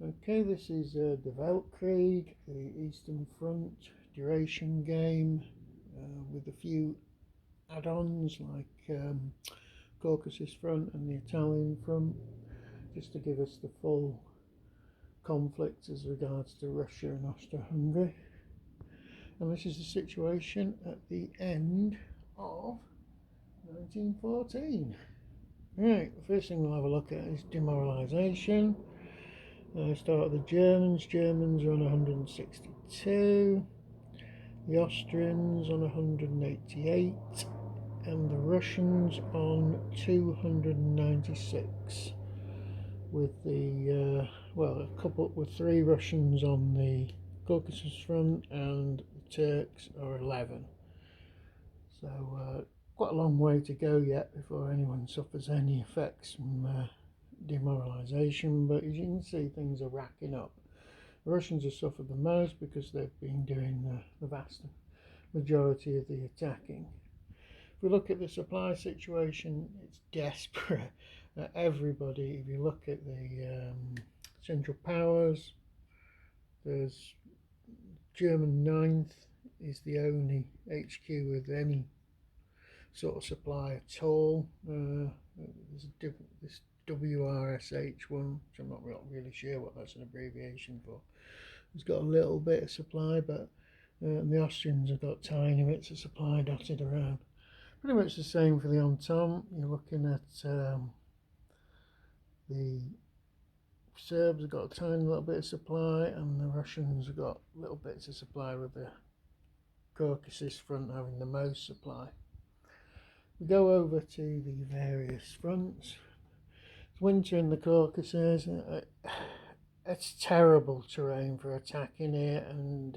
Okay, this is the Weltkrieg, the Eastern Front duration game with a few add-ons like Caucasus Front and the Italian Front, just to give us the full conflict as regards to Russia and Austro-Hungary. And this is the situation at the end of 1914. Right, the first thing we'll have a look at is demoralisation. Start with the Germans. Germans are on 162, the Austrians on 188, and the Russians on 296. With the with 3 Russians on the Caucasus front, and the Turks are 11. So quite a long way to go yet before anyone suffers any effects from demoralisation, but as you can see, things are racking up. The Russians have suffered the most because they've been doing the vast majority of the attacking. If we look at the supply situation, it's desperate. Everybody, if you look at the Central Powers, there's German 9th is the only HQ with any sort of supply at all. There's this WRSH1, which I'm not really sure what that's an abbreviation for. It's got a little bit of supply, but the Austrians have got tiny bits of supply dotted around. Pretty much the same for the Entente. You're looking at the Serbs have got a tiny little bit of supply, and the Russians have got little bits of supply, with the Caucasus front having the most supply. We go over to the various fronts. It's winter in the Caucasus. It's terrible terrain for attacking here, and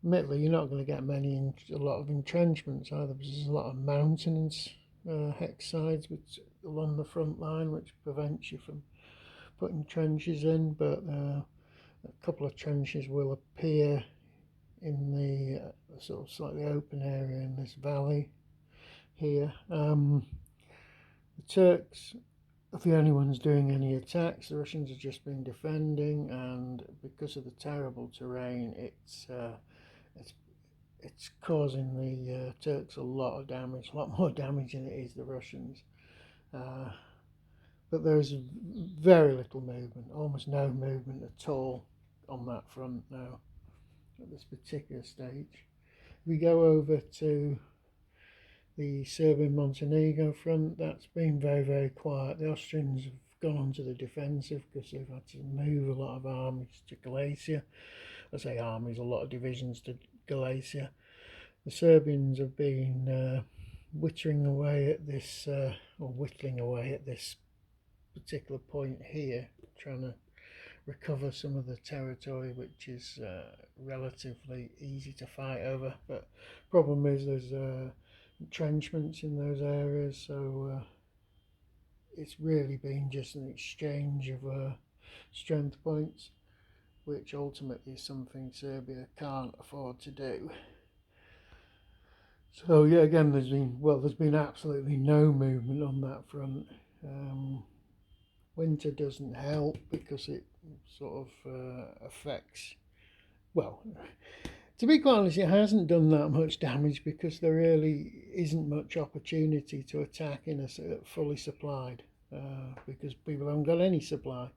admittedly, you're not going to get a lot of entrenchments either, because there's a lot of mountains, hex sides along the front line, which prevents you from putting trenches in. But a couple of trenches will appear in the sort of slightly open area in this valley here. The Turks are the only ones doing any attacks. The Russians have just been defending, and because of the terrible terrain, it's causing the Turks a lot of damage, a lot more damage than it is the Russians. But there's very little movement, almost no movement at all on that front now at this particular stage. We go over to the Serbian-Montenegro front. That's been very quiet. The Austrians have gone onto the defensive because they've had to move a lot of armies to Galicia. I say armies, a lot of divisions to Galicia. The Serbians have been whittling away at this particular point here, trying to recover some of the territory, which is relatively easy to fight over. But problem is there's entrenchments in those areas, so it's really been just an exchange of strength points, which ultimately is something Serbia can't afford to do. So yeah, again, there's been absolutely no movement on that front. Winter doesn't help because it sort of affects, well, to be quite honest, it hasn't done that much damage because there really isn't much opportunity to attack in a fully supplied, because people haven't got any supply.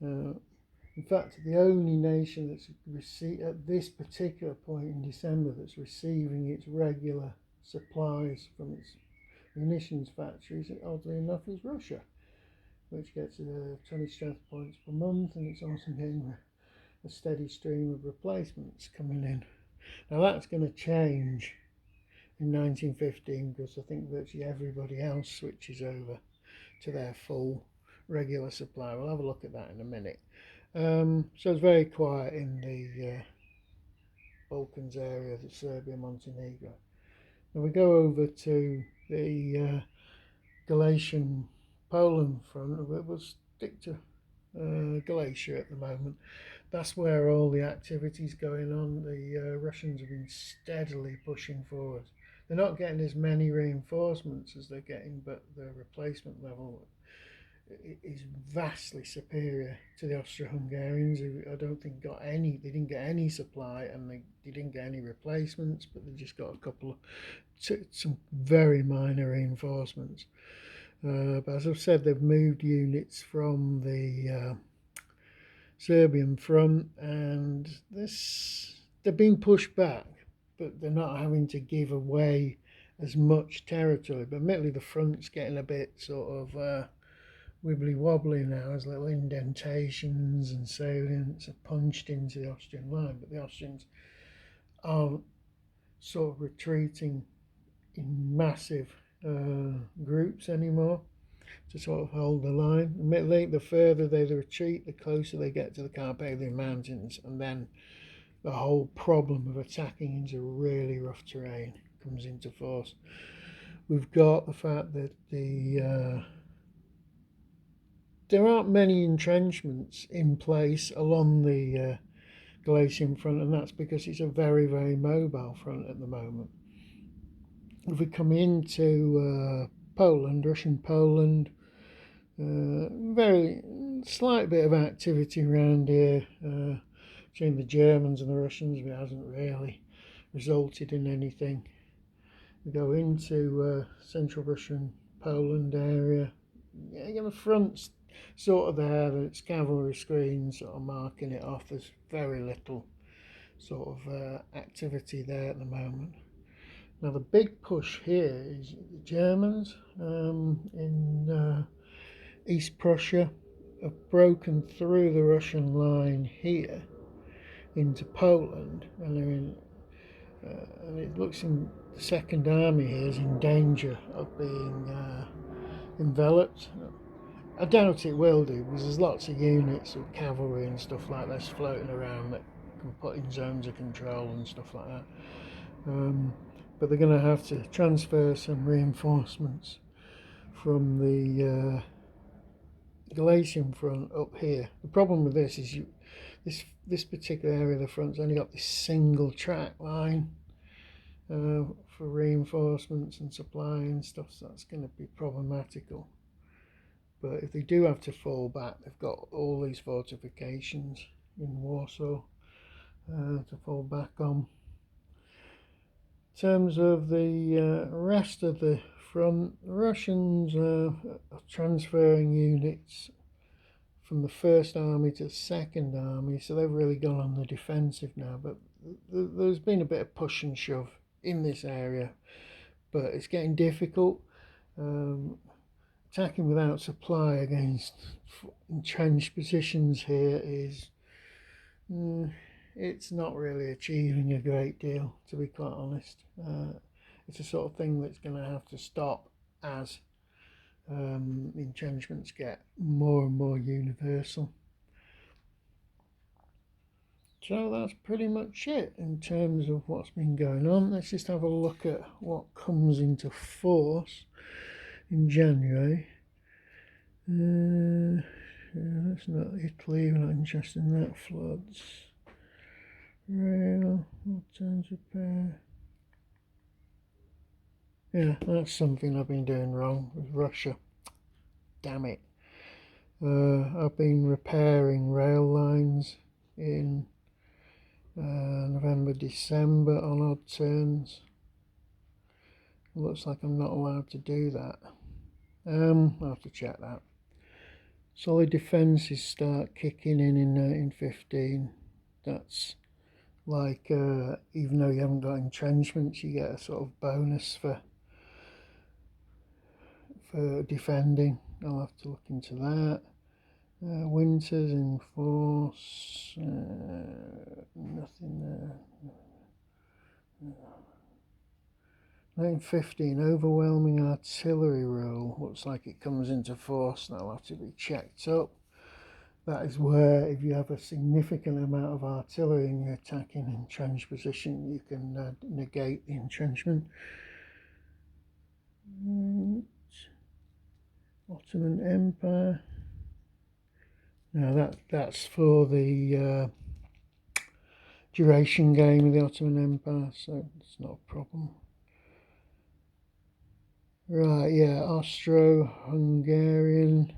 In fact, the only nation that's at this particular point in December that's receiving its regular supplies from its munitions factories, oddly enough, is Russia, which gets 20 strength points per month, and it's also getting a steady stream of replacements coming in. Now that's going to change in 1915, because I think virtually everybody else switches over to their full regular supply. We'll have a look at that in a minute. So it's very quiet in the Balkans area, the Serbia, Montenegro. Now we go over to the Galatian Poland front. We'll stick to Galatia at the moment. That's where all the activity's going on. The Russians have been steadily pushing forward. They're not getting as many reinforcements as they're getting, but the replacement level is vastly superior to the Austro-Hungarians, who I don't think got any. They didn't get any supply, and they didn't get any replacements, but they just got a couple of some very minor reinforcements. But as I've said, they've moved units from the Serbian front, and they're being pushed back, but they're not having to give away as much territory. But admittedly, the front's getting a bit sort of wibbly wobbly now, as little indentations and salients are punched into the Austrian line. But the Austrians aren't sort of retreating in massive groups anymore to sort of hold the line. Admittedly, the further they retreat, the closer they get to the Carpathian Mountains, and then the whole problem of attacking into really rough terrain comes into force. We've got the fact that there aren't many entrenchments in place along the Galician front, and that's because it's a very, very mobile front at the moment. If we come into Poland, Russian Poland, very slight bit of activity around here between the Germans and the Russians, but it hasn't really resulted in anything. We go into central Russian Poland area. Again, the front's sort of there, it's cavalry screens sort of marking it off. There's very little sort of activity there at the moment. Now the big push here is the Germans in East Prussia have broken through the Russian line here into Poland, and they're in. And it looks in the Second Army here is in danger of being enveloped. I doubt it will do, because there's lots of units of cavalry and stuff like this floating around that can put in zones of control and stuff like that. But they're going to have to transfer some reinforcements from the Galician front up here. The problem with this is this particular area of the front's only got this single track line for reinforcements and supply and stuff, so that's going to be problematical. But if they do have to fall back, they've got all these fortifications in Warsaw to fall back on. In terms of the rest of the front, the Russians are transferring units from the First Army to the Second Army, so they've really gone on the defensive now. But there's been a bit of push and shove in this area, but it's getting difficult. Attacking without supply against entrenched positions here is it's not really achieving a great deal, to be quite honest. It's a sort of thing that's going to have to stop as entrenchments get more and more universal. So that's pretty much it in terms of what's been going on. Let's just have a look at what comes into force in January. That's not Italy, we're not interested in that. Floods, rail, turns repair. Yeah, that's something I've been doing wrong with Russia. Damn it. I've been repairing rail lines in November, December on odd turns. It looks like I'm not allowed to do that. I'll have to check that. Solid defences start kicking in 1915. That's like, even though you haven't got entrenchments, you get a sort of bonus for defending. I'll have to look into that. Winters in force, nothing there. 1915, overwhelming artillery rule. Looks like it comes into force. That'll have to be checked up. That is where, if you have a significant amount of artillery in your attacking entrenched position, you can negate the entrenchment. Ottoman Empire. Now that's for the duration game of the Ottoman Empire, so it's not a problem. Right, yeah, Austro-Hungarian.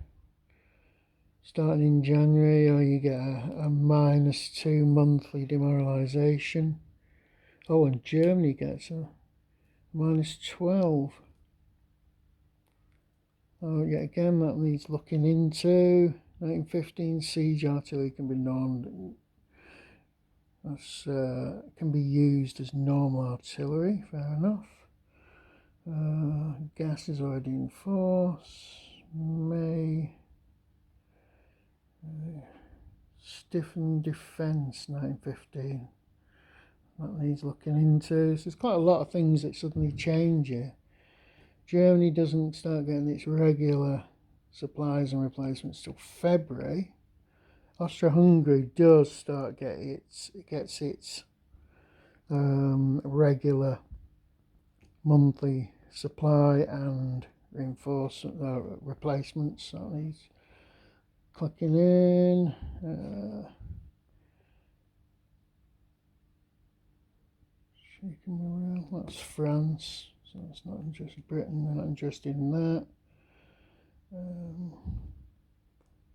starting in January, or you get a -2 monthly demoralisation. Oh, and Germany gets a -12. Oh, yeah, again, that needs looking into. 1915 siege artillery can be normed. That's, can be used as normal artillery, fair enough. Gas is already in force. May. Stiffened defence, 1915. That needs looking into. So there's quite a lot of things that suddenly change here. Germany doesn't start getting its regular supplies and replacements till February. Austria-Hungary does start gets its regular monthly supply and reinforcement replacements. That needs clicking in. Shaking morale. That's France, so it's not just Britain. They're not interested in that.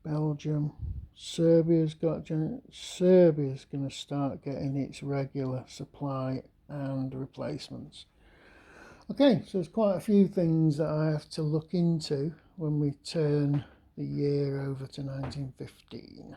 Belgium. Serbia's going to start getting its regular supply and replacements. Okay, so there's quite a few things that I have to look into when we turn the year over to 1915.